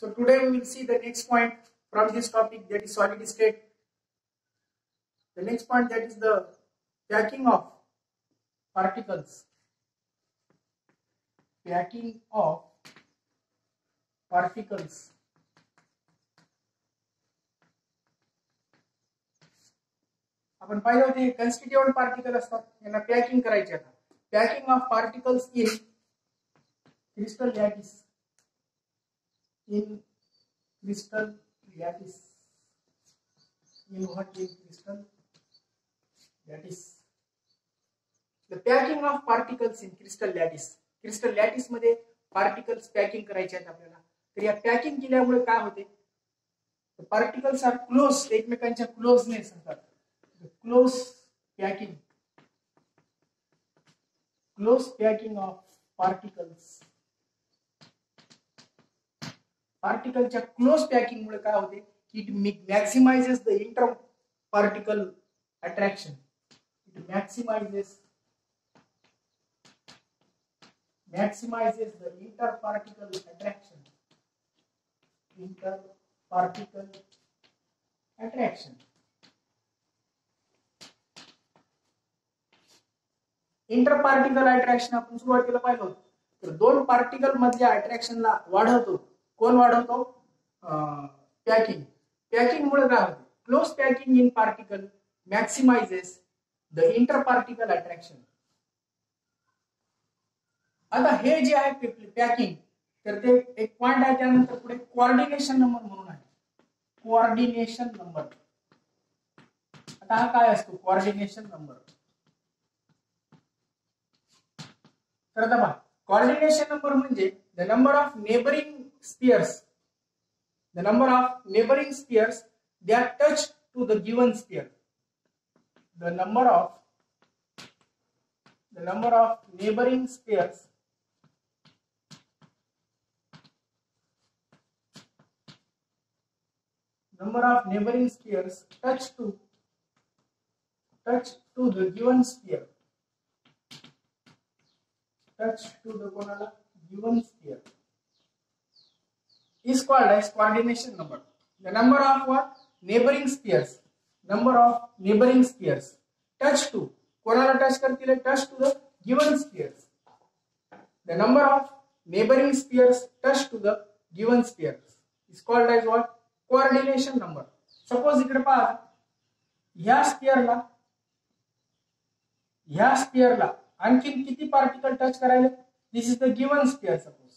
So today we will see the next point from this topic, that is solid state. The next point, that is the packing of particles. Packing of particles. आपण पाहिलं होते constituent particle असतात, यांना packing करायचे. आता packing of particles in crystal lattice. In crystal lattice. In what? In crystal lattice. The packing of particles in crystal lattice. Crystal lattice मध्ये particles packing करायचे आहेत आपल्याला. तर या पॅकिंग केल्यामुळे काय होते? The particles are close, एकमेकांच्या क्लोजनेस असतात. Close packing. Close packing of particles. पार्टिकलच्या क्लोज पॅकिंग मुळे काय होते की it maximizes the inter particle attraction. It maximizes the inter particle attraction. Inter particle attraction. Inter particle attraction आपण सुरुवातीला पाहिलं होतं. तर दोन पार्टिकल मधल्या अट्रॅक्शनला वाढवतो. कोण वाढवतो? पॅकिंग. पॅकिंग मुळे काय होते? Close packing in particle maximizes the inter particle attraction. आता हे जे आहे पॅकिंग, तर ते एक पॉइंट आहे. त्यानंतर पुढे कोऑर्डिनेशन नंबर म्हणून आहे. Coordination number. आता हा काय असतो? Coordination number. तर आता पहा, कोऑर्डिनेशन नंबर म्हणजे the number of neighbouring spheres, the number of neighboring spheres that touch to the given sphere. The number of neighboring spheres touch to the given sphere. Touch to the given sphere is called as coordination number. The number of what? Neighboring spheres. Number of neighboring spheres touch to, कोणाला touch करतील? Touch to the given spheres. The number of neighboring spheres touch to the given spheres is called as what? Coordination number. Suppose इकडे पहा, ह्या स्फिअरला आणखीन किती particle touch करायले? This is the given sphere. Suppose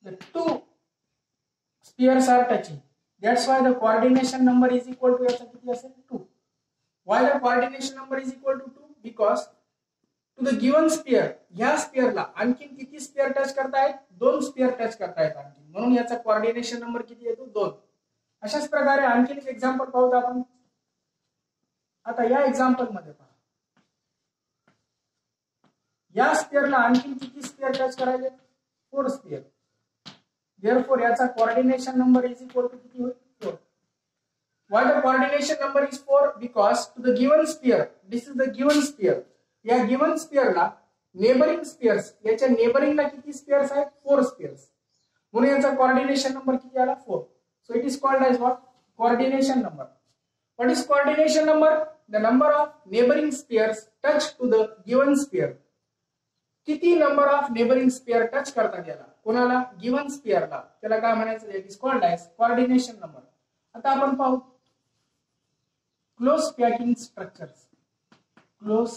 the two spheres are touching. That's why the coordination number is equal to याचा किती असेल? 2. Why the coordination number is equal to 2? Because to the given sphere, ह्या स्फिअरला आणखीन किती sphere touch करतायत? 2 sphere touch करतायत आणखीन. म्हणून याचा कोऑर्डिनेशन नंबर किती येतो? 2. अशाच प्रकारे आणखीन एक एक्झाम्पल पाहूत आपण. आता या एक्झाम्पल मध्ये पहा, या स्फिअरला आणखीन किती स्फिअर टच करायचे? 4 स्फिअर. Therefore, याचा coordination number is equal to किती होईल? 4. Why the coordination number is 4? Because to the given sphere, this is the given sphere. या given sphere ला neighboring spheres, याच्या neighboring ला किती spheres आहेत? 4 spheres. म्हणून याचा coordination number किती आला? 4. So it is called as what? Coordination number. What is coordination number? The number of neighboring spheres touch to the given sphere. किती number of neighbouring sphere touch करतात याला? कोणाला? Given स्फिअरला. त्याला काय म्हणायचं? It is called as coordination number. आता आपण पाहू close packing structures. Close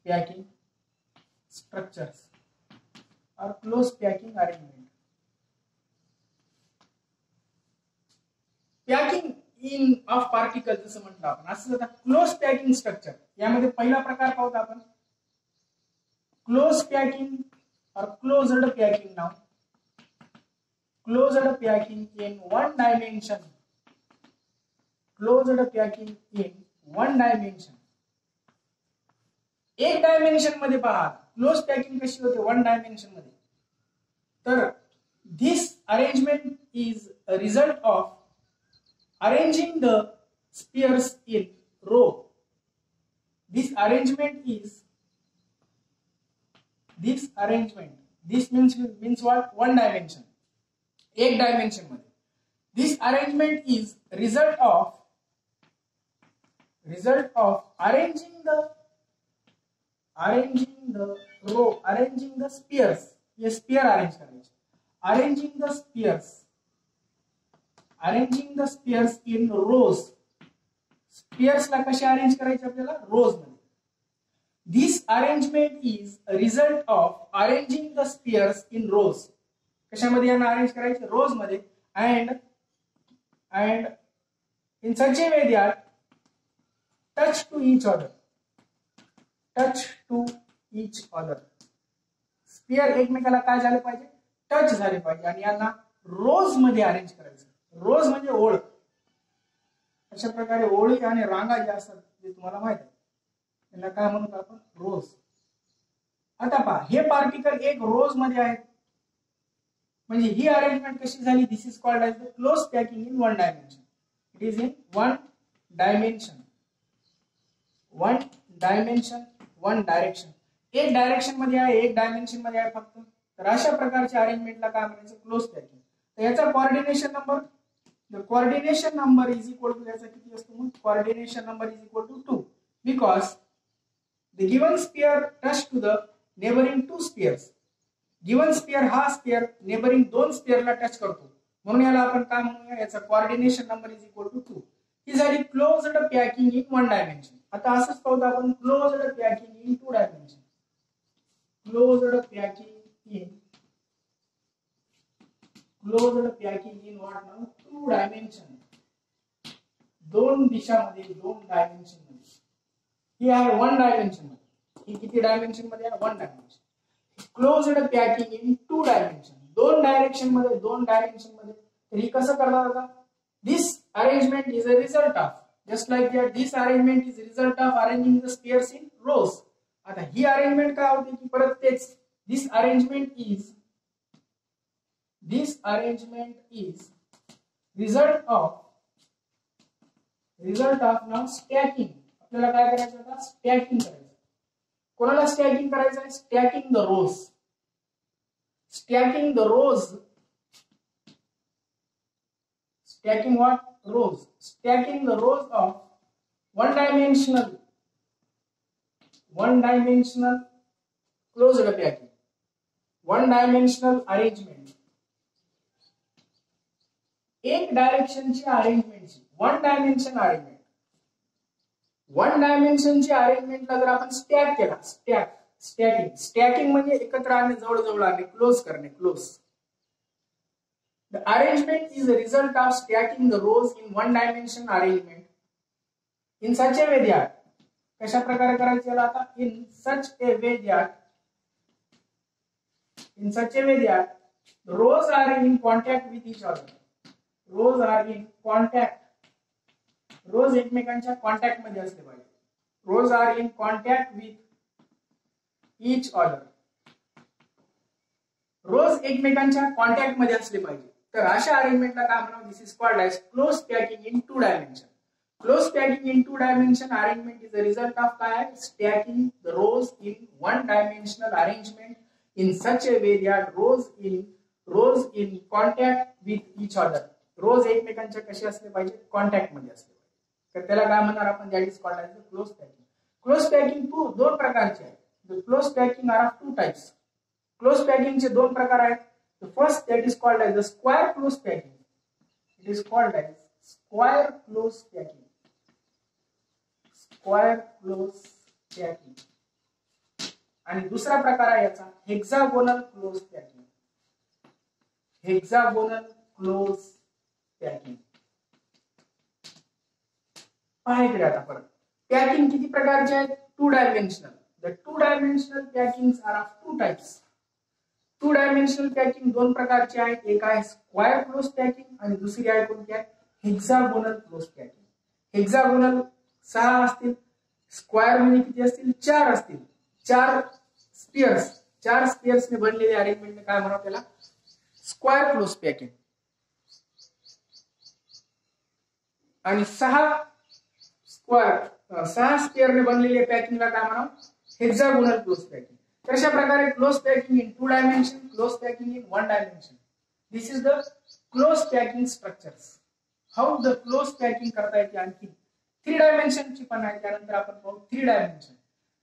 packing structures और close packing arrangement. Packing in of particle जसं म्हटलं आपण, असं आता क्लोज पॅकिंग स्ट्रक्चर. यामध्ये पहिला प्रकार पाहूत आपण, closed packing or closed packing. Now closed packing in one dimension. Closed packing in one dimension. एक डायमेन्शन मध्ये पहा क्लोज पॅकिंग कशी होते वन डायमेन्शन मध्ये. तर this arrangement is a result of arranging the spheres in row. This arrangement, this means what? One dimension. एक dimension मध्ये. This arrangement is result of arranging the spheres. ये sphere arrange करायचे. arranging the spheres in rows. स्पियर्सला कसे arrange करायचे आपल्याला? Rows मध्ये. This arrangement is result of arranging the spheres in rows. कशामध्ये यांना अरेंज करायचे? रोज मध्ये. And in such a way that touch to each other. Sphere एकमेकाला काय झाले पाहिजे? टच झाले पाहिजे. आणि यांना रोज मध्ये अरेंज करायचं. रोज म्हणजे ओळ. अशा प्रकारे ओळी आणि रांगा ज्या असतात जे तुम्हाला माहित आहे त्यांना काय म्हणतो आपण? रोज. आता पहा, हे पार्टिकल एक रोज मध्ये आहेत म्हणजे ही अरेंजमेंट कशी झाली? This is called as the close packing in one dimension. It is in one dimension, one direction. एक डायरेक्शन मध्ये आहे, एक डायमेन्शन मध्ये आहे फक्त. तर अशा प्रकारच्या अरेंजमेंटला काय म्हणायचं? Close packing. तर याचा coordination number, the coordination number is equal to, याचा किती असतो मग? Coordination number is equal to 2 because the given sphere touch to the neighbouring 2 spheres. Given sphere हा स्पियर नेबरिंग 2 स्पियरला टच करतो म्हणून याला आपण काय म्हणूया? याचा coordination number is equal to 2. ही झाली closed packing in one dimension. आता असंच पाहतो आपण closed packing in 2 dimension. Closed packing in what now? 2 dimension. 2 दिशामध्ये, 2 dimension मध्ये. ही आहे 1 डायमेन्शन मध्ये. ही किती डायमेन्शन मध्ये आहे? 1 dimension. Closed packing in 2 dimension. 2 direction मध्ये, 2 डायमेन्शन मध्ये. तर ही कसं करणार होता? This arrangement is a result of, just like that this arrangement is result of arranging the spheres in rows. आता ही अरेंजमेंट काय होती की परत तेच. This arrangement is result of now stacking. आपल्याला काय करायचं होतं? स्टॅकिंग करायचं. कोणाला स्टॅकिंग करायचं आहे? Stacking the rows. Stacking what? Rows. Stacking the rows of one dimensional closed packing, one dimensional arrangement. एक डायरेक्शनची अरेंजमेंटची वन डायमेन्शन अरेंजमेंटला जर आपण स्टॅक केला, स्टॅकिंग म्हणजे एकत्र आणणे, जवळ आणणे, क्लोज करणे, close. The arrangement is a result of stacking the rows in one dimension arrangement in such a way that, कशा प्रकारे करायचं याला आता? in such a way that the rows are in contact with each other. rows एकमेकांच्या contact मध्ये असले पाहिजे. rows are in contact with each other. rows एकमेकांच्या कॉन्टॅक्ट मध्ये असले पाहिजे. तर अशा अरेंजमेंटला काय म्हणतात? This is called as close packing in 2 dimension. Close packing in 2 dimension arrangement is the result of काय? Stacking the rows in one dimensional arrangement in such a way that rows in contact with each other. Rows एकमेकांच्या कसे असले पाहिजे? Contact मध्ये असले पाहिजे. तर त्याला काय म्हणणार आपण? That is called as close packing. Close packing 2 प्रकारचे आहे. Close packing are of 2 types. Close पॅकिंगचे 2 प्रकार आहेत. The first, that is called as the square close packing. It is called as square close packing. आणि दुसरा प्रकार आहे याचा हेक्सागोनल क्लोज पॅकिंग. पहा इकडे आता परत पॅकिंग किती प्रकारचे आहेत? 2 dimensional. The 2 dimensional packings are of 2 types. 2 dimensional packing 2 प्रकारची आहे. एक आहे स्क्वायर क्लोज पॅकिंग आणि दुसरी आहे कोणती आहे? Hexagonal close packing. हेक्सागोनल 6 असतील, स्क्वायर म्हणजे किती असतील? 4 असतील. 4 स्पियर्सने बनलेले अरेंजमेंट काय म्हणावं त्याला? Square close packing. आणि 6 स्पियरने बनलेल्या पॅकिंगला काय म्हणावं? Hexagonal close packing. अशा प्रकारे close packing in 2 dimension, close packing in 1 dimension. This is the close packing structures. How the close packing करता येते आणखी 3 डायमेन्शनची पण आहे. त्यानंतर आपण पाहू 3 डायमेन्शन.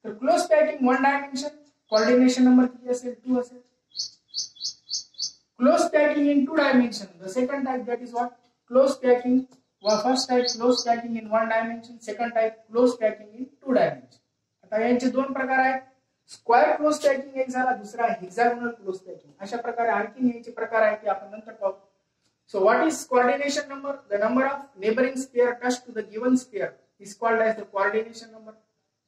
तर close packing 1 dimension, coordination number किती असेल 2 असेल. Close packing in 2 dimension. The second type, that is what? Close packing. First type close packing in 1 dimension. Second type close packing in 2 dimension. आता यांचे 2 प्रकार आहेत. स्क्वेअर क्लोज पॅकिंग एक झाला, दुसरा हेक्सागोनल क्लोज पॅकिंग. अशा प्रकारे आणखी यांचे प्रकार आहेत ते आपण नंतर पाहू. So what is coordination number? The number of neighboring sphere attached to the given sphere is called as the coordination number.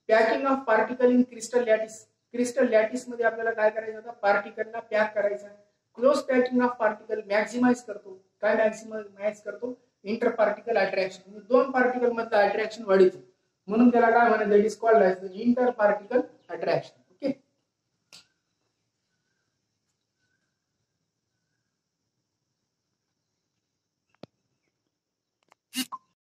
Packing of particle in crystal lattice. Crystal lattice मध्ये आपल्याला काय करायचं होतं? पार्टिकलला पॅक करायचं आहे. Close packing of particle maximise करतो. काय maximise करतो? Inter particle attraction. म्हणजे 2 पार्टिकल मधलं अट्रॅक्शन वाढवतो, म्हणून त्याला काय म्हणतात? That is called as the inter particle attraction.